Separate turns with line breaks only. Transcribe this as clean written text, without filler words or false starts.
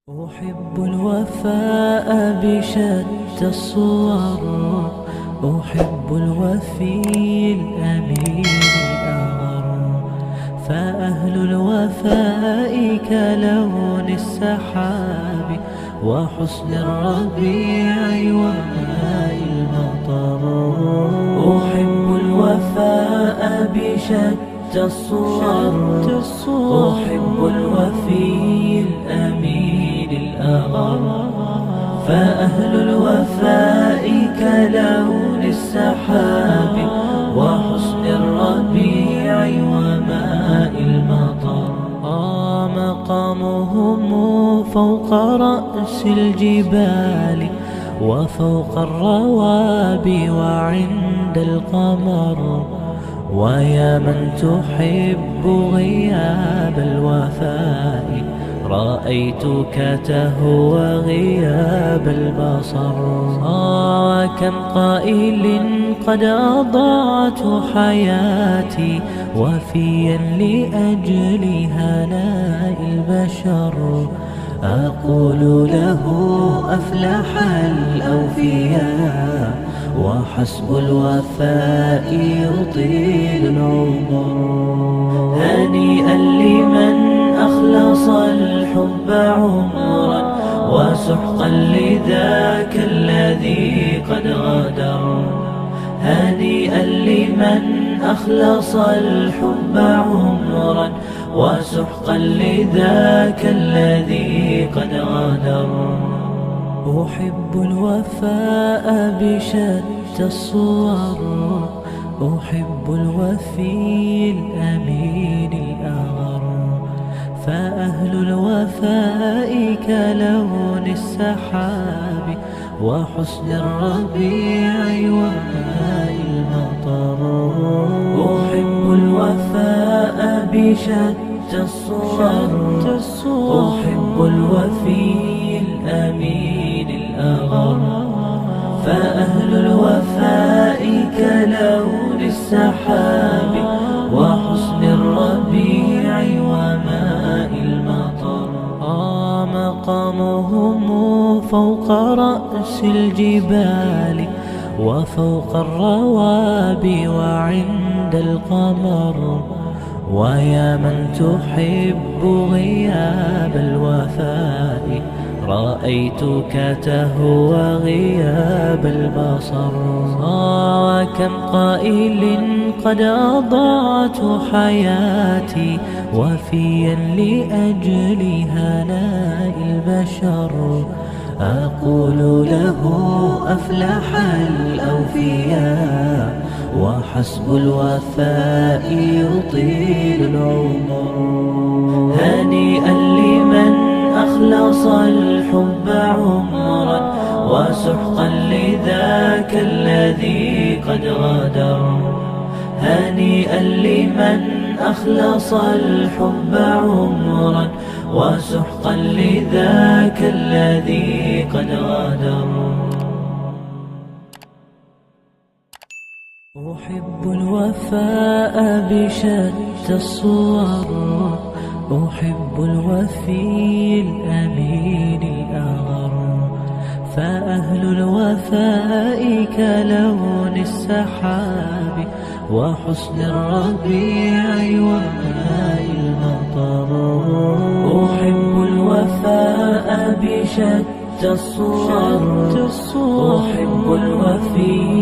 أحب الوفاء بشتى الصور، أحب الوفي الأمين الأغر، فأهل الوفاء كلون السحاب وحسن الربيع وماء المطر. أحب الوفاء بشتى الصور، أحب الوفي الأمين الأغر، فأهل الوفاء كلون السحاب وحسن الربيع وماء المطر. مقامهم فوق رأس الجبال وفوق الروابي وعند القمر، ويا من تحب غياب الوفاء رأيتك تهوى غياب البصر. وكم قائل قد أضعت حياتي وفيا لأجل هناء البشر، أقول له أفلح الأوفياء وحسب الوفاء يطيل العمر. هنيئا لمن أخلص الحب عمرا وسحقا لذاك الذي قد غدر. هنيئا لمن أخلص الحب عمرا وسحقا لذاك الذي قد غدر. أحب الوفاء بشتى الصور، أحب الوفي الأمين الأغر، فأهل الوفاء كلون السحاب وحسن الربيع وماء المطر. أحب الوفاء بشتى الصور، أحب الوفي الأمين الأغر، فأهل الوفاء كلون السحاب وحسن الربيع وماء المطر. مقامهم فوق رأس الجبال وفوق الروابي وعند القمر، ويا من تحب غياب الوفاء رأيتك تهوى غياب البصر. وكم قائل قد أضعت حياتي وفيا لأجل هناء البشر، أقول له أفلح الأوفياء وحسب الوفاء يطيل العمر. هنيئا لمن أخلص الحب عمرا وسحقا لذاك الذي قد غدر. هنيئا لمن أخلص الحب عمرا وسحقا لذاك الذي قد غدر. أحب الوفاء بشتى الصور، أحب الوفي الأمين الأغر، فأهل الوفاء كلون السحاب وحسن الربيع وماء المطر. أحب الوفاء بشتى الصور، أحب الوفي